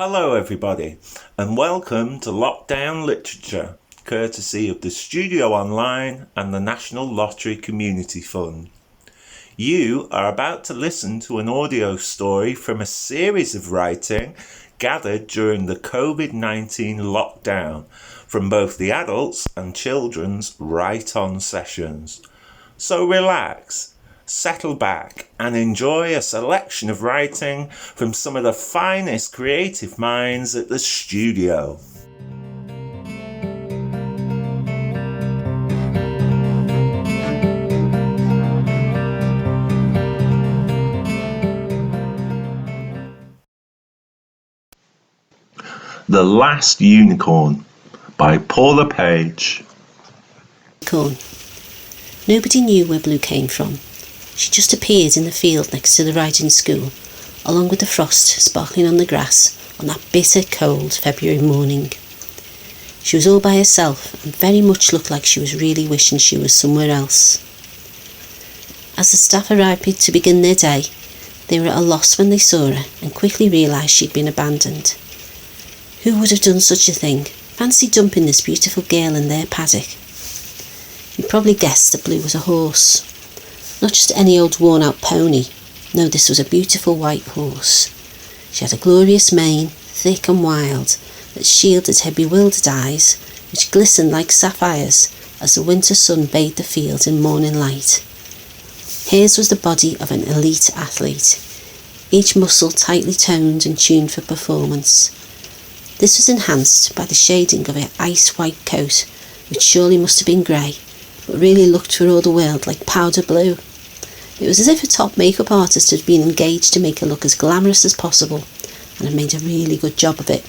Hello everybody, and welcome to Lockdown Literature, courtesy of the Studio Online and the National Lottery Community Fund. You are about to listen to an audio story from a series of writing gathered during the COVID-19 lockdown from both the adults and children's write-on sessions. So relax, settle back and enjoy a selection of writing from some of the finest creative minds at the studio. The Last Unicorn by Paula Page. Unicorn. Nobody knew where Blue came from. She just appeared in the field next to the riding school, along with the frost sparkling on the grass on that bitter cold February morning. She was all by herself and very much looked like she was really wishing she was somewhere else. As the staff arrived to begin their day, they were at a loss when they saw her and quickly realised she'd been abandoned. Who would have done such a thing? Fancy dumping this beautiful girl in their paddock. You probably guessed that Blue was a horse. Not just any old worn-out pony. No, this was a beautiful white horse. She had a glorious mane, thick and wild, that shielded her bewildered eyes, which glistened like sapphires as the winter sun bathed the field in morning light. Hers was the body of an elite athlete, each muscle tightly toned and tuned for performance. This was enhanced by the shading of her ice-white coat, which surely must have been grey, but really looked for all the world like powder blue. It was as if a top makeup artist had been engaged to make her look as glamorous as possible, and had made a really good job of it.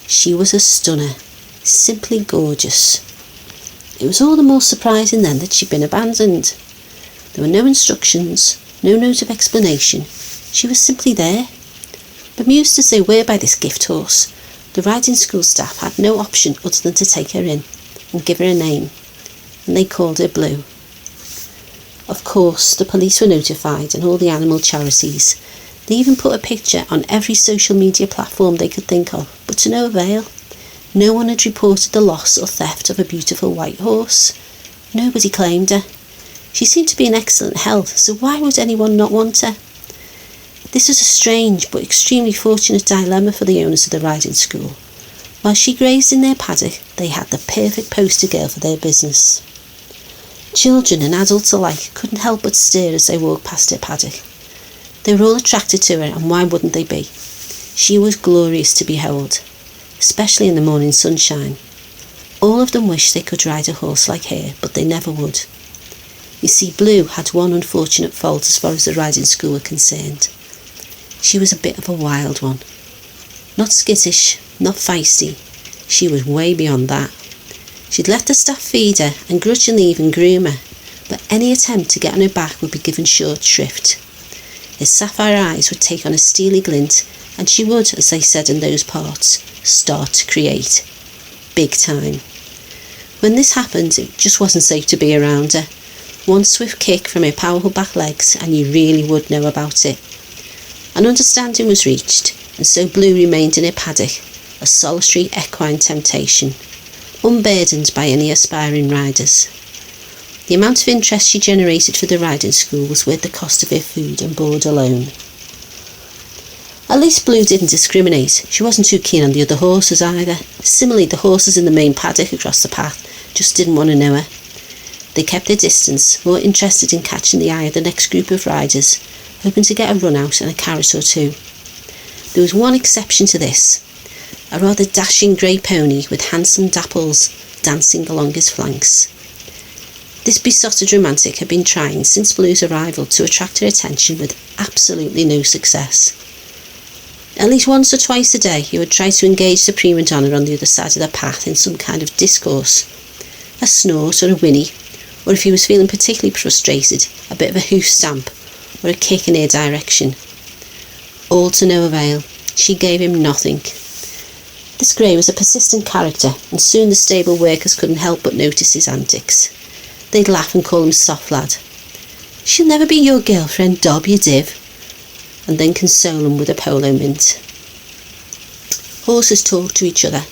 She was a stunner, simply gorgeous. It was all the more surprising then that she'd been abandoned. There were no instructions, no note of explanation. She was simply there. Bemused as they were by this gift horse, the riding school staff had no option other than to take her in and give her a name, and they called her Blue. Of course, the police were notified and all the animal charities. They even put a picture on every social media platform they could think of, but to no avail. No one had reported the loss or theft of a beautiful white horse. Nobody claimed her. She seemed to be in excellent health, so why would anyone not want her? This was a strange but extremely fortunate dilemma for the owners of the riding school. While she grazed in their paddock, they had the perfect poster girl for their business. Children and adults alike couldn't help but stare as they walked past her paddock. They were all attracted to her, and why wouldn't they be? She was glorious to behold, especially in the morning sunshine. All of them wished they could ride a horse like her, but they never would. You see, Blue had one unfortunate fault as far as the riding school were concerned. She was a bit of a wild one. Not skittish, not feisty. She was way beyond that. She'd let the staff feed her and grudgingly even groom her, but any attempt to get on her back would be given short shrift. Her sapphire eyes would take on a steely glint, and she would, as they said in those parts, start to create. Big time. When this happened, it just wasn't safe to be around her. One swift kick from her powerful back legs and you really would know about it. An understanding was reached, and so Blue remained in her paddock, a solitary equine temptation, unburdened by any aspiring riders. The amount of interest she generated for the riding school was worth the cost of her food and board alone. At least Blue didn't discriminate. She wasn't too keen on the other horses either. Similarly, the horses in the main paddock across the path just didn't want to know her. They kept their distance, more interested in catching the eye of the next group of riders, hoping to get a run out and a carrot or two. There was one exception to this, a rather dashing grey pony with handsome dapples dancing along his flanks. This besotted romantic had been trying since Blue's arrival to attract her attention with absolutely no success. At least once or twice a day he would try to engage the prima donna on the other side of the path in some kind of discourse, a snort or a whinny, or if he was feeling particularly frustrated, a bit of a hoof stamp or a kick in her direction. All to no avail. She gave him nothing. This Grey was a persistent character, and soon the stable workers couldn't help but notice his antics. They'd laugh and call him soft lad. "She'll never be your girlfriend, Dob, you div," and then console him with a polo mint. Horses talk to each other.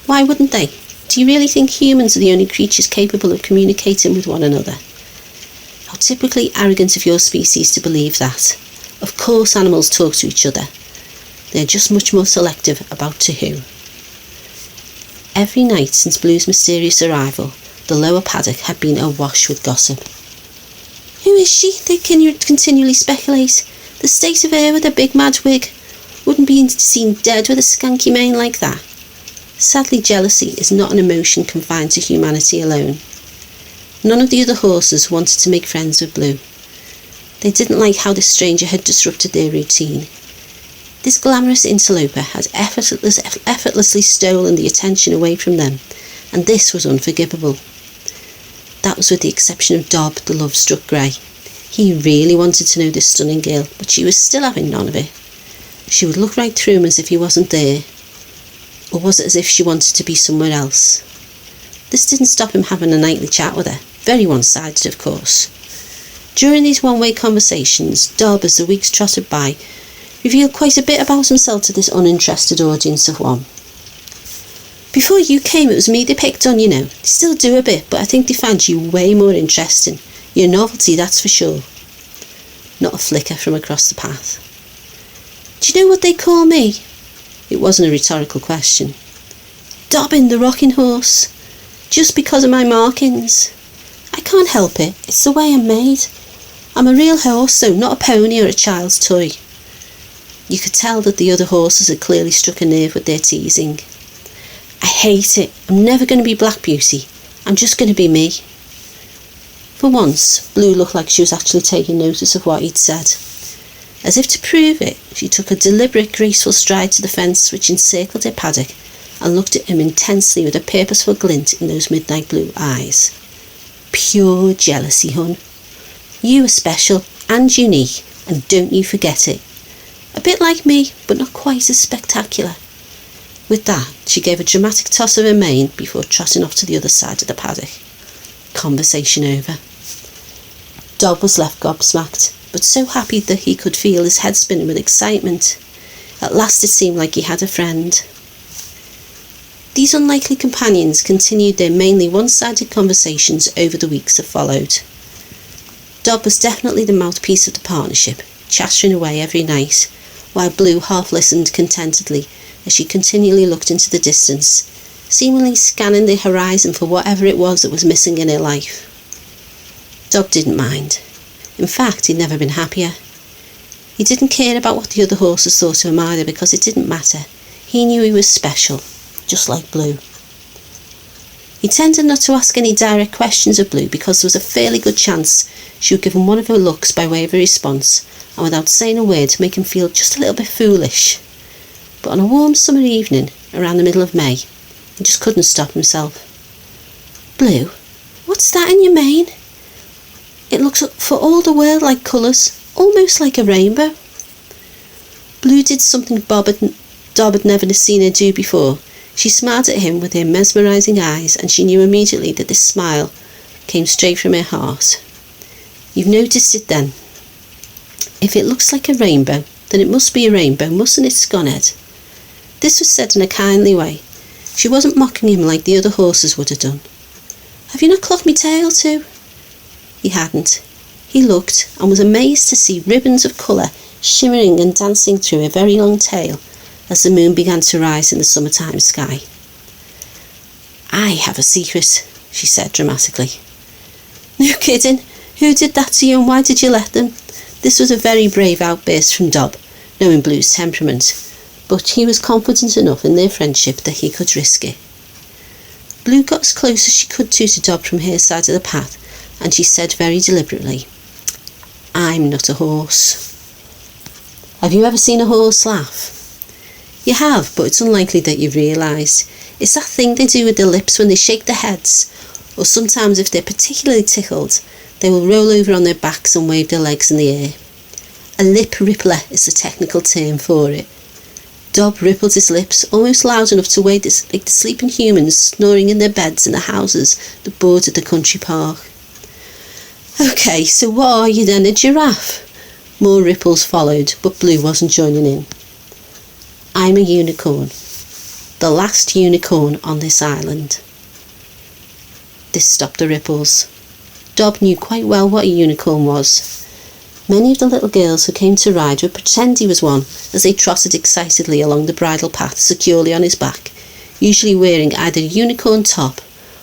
Why wouldn't they? Do you really think humans are the only creatures capable of communicating with one another? How typically arrogant of your species to believe that. Of course animals talk to each other. They're just much more selective about to who. Every night since Blue's mysterious arrival, the lower paddock had been awash with gossip. Who is she? They continually speculate. The state of her with a big mad wig. Wouldn't be seen dead with a skanky mane like that. Sadly, jealousy is not an emotion confined to humanity alone. None of the other horses wanted to make friends with Blue. They didn't like how this stranger had disrupted their routine. This glamorous interloper had effortlessly stolen the attention away from them, and this was unforgivable. That was with the exception of Dob, the love-struck grey. He really wanted to know this stunning girl, but she was still having none of it. She would look right through him as if he wasn't there. Or was it as if she wanted to be somewhere else? This didn't stop him having a nightly chat with her. Very one-sided, of course. During these one-way conversations, Dob, as the weeks trotted by, revealed quite a bit about himself to this uninterested audience of one. Before you came, it was me they picked on, you know. They still do a bit, but I think they found you way more interesting. You're a novelty, that's for sure. Not a flicker from across the path. Do you know what they call me? It wasn't a rhetorical question. Dobbin, the rocking horse. Just because of my markings. I can't help it. It's the way I'm made. I'm a real horse, though, not a pony or a child's toy. You could tell that the other horses had clearly struck a nerve with their teasing. I hate it. I'm never going to be Black Beauty. I'm just going to be me. For once, Blue looked like she was actually taking notice of what he'd said. As if to prove it, she took a deliberate, graceful stride to the fence which encircled her paddock and looked at him intensely with a purposeful glint in those midnight blue eyes. Pure jealousy, hun. You are special and unique, and don't you forget it. A bit like me, but not quite as spectacular. With that, she gave a dramatic toss of her mane before trotting off to the other side of the paddock. Conversation over. Dob was left gobsmacked, but so happy that he could feel his head spinning with excitement. At last it seemed like he had a friend. These unlikely companions continued their mainly one-sided conversations over the weeks that followed. Dob was definitely the mouthpiece of the partnership, chattering away every night, while Blue half listened contentedly as she continually looked into the distance, seemingly scanning the horizon for whatever it was that was missing in her life. Dob didn't mind. In fact, he'd never been happier. He didn't care about what the other horses thought of him either, because it didn't matter. He knew he was special, just like Blue. He tended not to ask any direct questions of Blue because there was a fairly good chance she would give him one of her looks by way of a response, and without saying a word make him feel just a little bit foolish. But on a warm summer evening, around the middle of May, he just couldn't stop himself. Blue, what's that in your mane? It looks for all the world like colours, almost like a rainbow. Blue did something Dob had never seen her do before. She smiled at him with her mesmerising eyes, and she knew immediately that this smile came straight from her heart. You've noticed it then. If it looks like a rainbow, then it must be a rainbow, mustn't it, Sconhead? This was said in a kindly way. She wasn't mocking him like the other horses would have done. Have you not clocked me tail too? He hadn't. He looked and was amazed to see ribbons of colour shimmering and dancing through her very long tail as the moon began to rise in the summertime sky. I have a secret, she said dramatically. No kidding. Who did that to you and why did you let them? This was a very brave outburst from Dob, knowing Blue's temperament, but he was confident enough in their friendship that he could risk it. Blue got as close as she could to Dob from her side of the path, and she said very deliberately, I'm not a horse. Have you ever seen a horse laugh? You have, but it's unlikely that you've realised. It's that thing they do with their lips when they shake their heads, or sometimes if they're particularly tickled, they will roll over on their backs and wave their legs in the air. A lip rippler is the technical term for it. Dob rippled his lips almost loud enough to wake like the sleeping humans snoring in their beds in the houses that bordered the country park. Okay, so what are you then, a giraffe? More ripples followed, but Blue wasn't joining in. I'm a unicorn. the last unicorn on this island. This stopped the ripples. Dob knew quite well what a unicorn was. Many of the little girls who came to ride would pretend he was one as they trotted excitedly along the bridle path securely on his back, usually wearing either a unicorn top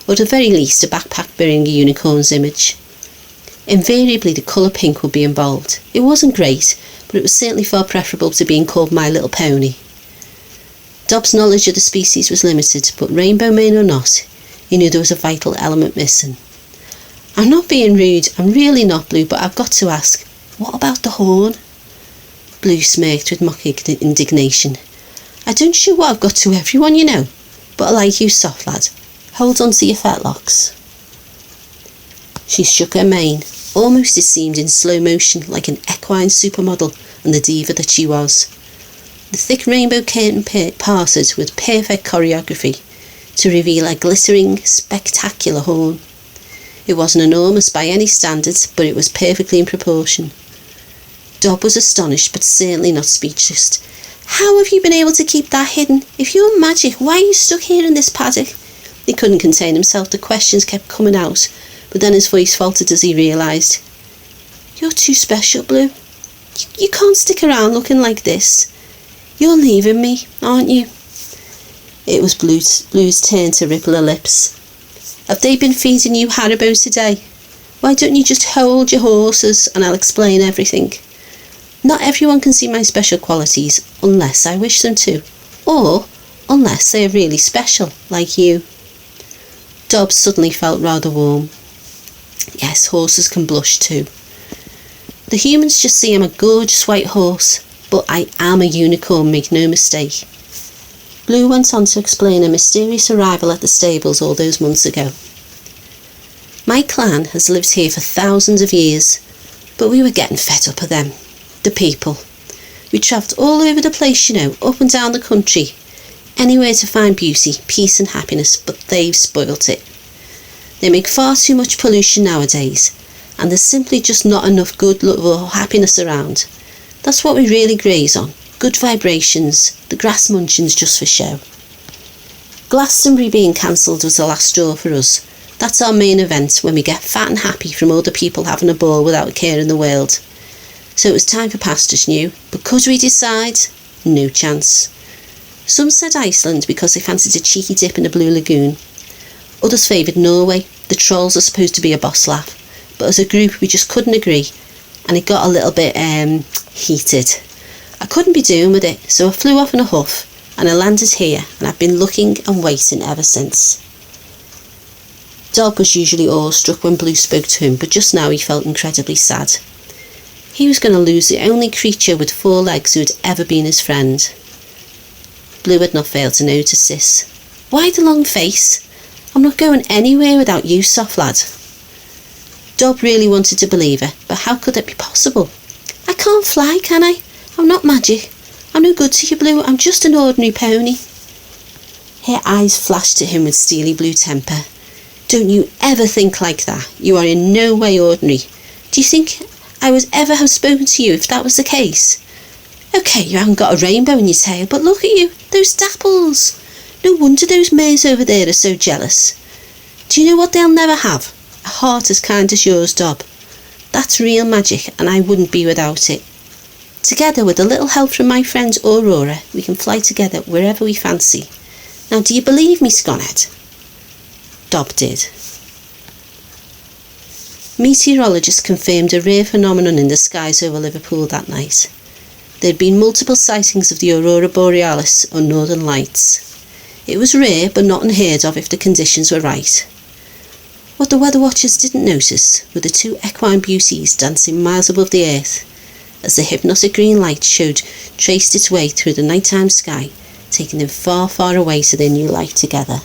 or at the very least a backpack bearing a unicorn's image. Invariably the colour pink would be involved. It wasn't great, but it was certainly far preferable to being called My Little Pony. Dob's knowledge of the species was limited, but rainbow mane or not, he knew there was a vital element missing. I'm not being rude, I'm really not, Blue, but I've got to ask, what about the horn? Blue smirked with mock indignation. I don't show what I've got to everyone, you know, but I like you, soft lad. Hold on to your fetlocks. She shook her mane, almost it seemed in slow motion, like an equine supermodel and the diva that she was. The thick rainbow curtain parted with perfect choreography to reveal a glittering, spectacular horn. It wasn't enormous by any standards, but it was perfectly in proportion. Dob was astonished, but certainly not speechless. How have you been able to keep that hidden? If you're magic, why are you stuck here in this paddock? He couldn't contain himself, the questions kept coming out, but then his voice faltered as he realised. You're too special, Blue. You can't stick around looking like this. You're leaving me, aren't you? It was Blue's turn to ripple her lips. Have they been feeding you Haribo today? Why don't you just hold your horses and I'll explain everything. Not everyone can see my special qualities unless I wish them to, or unless they are really special, like you. Dob suddenly felt rather warm. Yes, horses can blush too. The humans just see I'm a gorgeous white horse, but I am a unicorn, make no mistake. Blue went on to explain a mysterious arrival at the stables all those months ago. My clan has lived here for thousands of years, but we were getting fed up of them, the people. We travelled all over the place, you know, up and down the country, anywhere to find beauty, peace and happiness, but they've spoilt it. They make far too much pollution nowadays, and there's simply just not enough good love or happiness around. That's what we really graze on. Good vibrations, the grass munchings just for show. Glastonbury being cancelled was the last straw for us. That's our main event when we get fat and happy from all the people having a ball without a care in the world. So it was time for pastures new, but could we decide? No chance. Some said Iceland because they fancied a cheeky dip in the Blue Lagoon. Others favoured Norway. The trolls are supposed to be a boss laugh, but as a group we just couldn't agree, and it got a little bit heated. I couldn't be doing with it, so I flew off in a huff, and I landed here, and I've been looking and waiting ever since. Dob was usually awestruck when Blue spoke to him, but just now he felt incredibly sad. He was going to lose the only creature with 4 legs who had ever been his friend. Blue had not failed to notice this. Why the long face? I'm not going anywhere without you, soft lad. Dob really wanted to believe her, but how could that be possible? I can't fly, can I? I'm not magic. I'm no good to you, Blue. I'm just an ordinary pony. Her eyes flashed at him with steely blue temper. Don't you ever think like that. You are in no way ordinary. Do you think I would ever have spoken to you if that was the case? OK, you haven't got a rainbow in your tail, but look at you, those dapples. No wonder those mares over there are so jealous. Do you know what they'll never have? A heart as kind as yours, Dob. That's real magic, and I wouldn't be without it. Together, with a little help from my friend Aurora, we can fly together wherever we fancy. Now, do you believe me, Sconhead? Dob did. Meteorologists confirmed a rare phenomenon in the skies over Liverpool that night. There had been multiple sightings of the Aurora Borealis, or Northern Lights. It was rare, but not unheard of if the conditions were right. What the weather watchers didn't notice were the 2 equine beauties dancing miles above the earth, as the hypnotic green light traced its way through the nighttime sky, taking them far, far away to their new life together.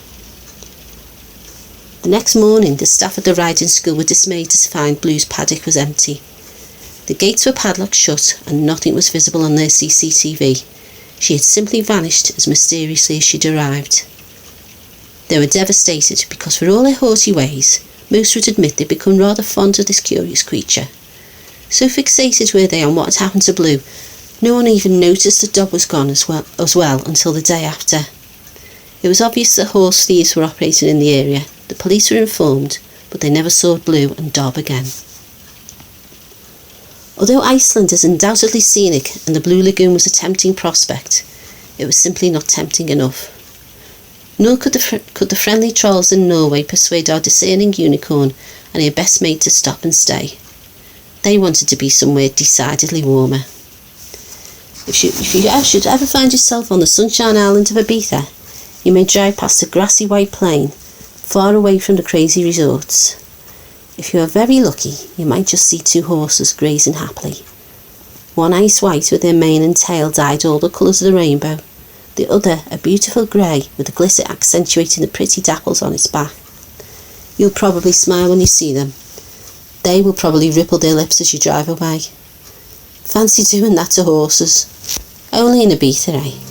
The next morning, the staff at the riding school were dismayed to find Blue's paddock was empty. The gates were padlocked shut, and nothing was visible on their CCTV. She had simply vanished as mysteriously as she'd arrived. They were devastated because, for all their haughty ways, most would admit they'd become rather fond of this curious creature. So fixated were they on what had happened to Blue, no one even noticed that Dob was gone as well until the day after. It was obvious that horse thieves were operating in the area. The police were informed, but they never saw Blue and Dob again. Although Iceland is undoubtedly scenic and the Blue Lagoon was a tempting prospect, it was simply not tempting enough. Nor could the friendly trolls in Norway persuade our discerning unicorn and her best mate to stop and stay. They wanted to be somewhere decidedly warmer. If you should ever find yourself on the Sunshine Island of Ibiza, you may drive past a grassy white plain, far away from the crazy resorts. If you are very lucky, you might just see two horses grazing happily. One ice white with their mane and tail dyed all the colours of the rainbow, the other a beautiful grey with the glitter accentuating the pretty dapples on its back. You'll probably smile when you see them. They will probably ripple their lips as you drive away. Fancy doing that to horses. Only in Ibiza, eh?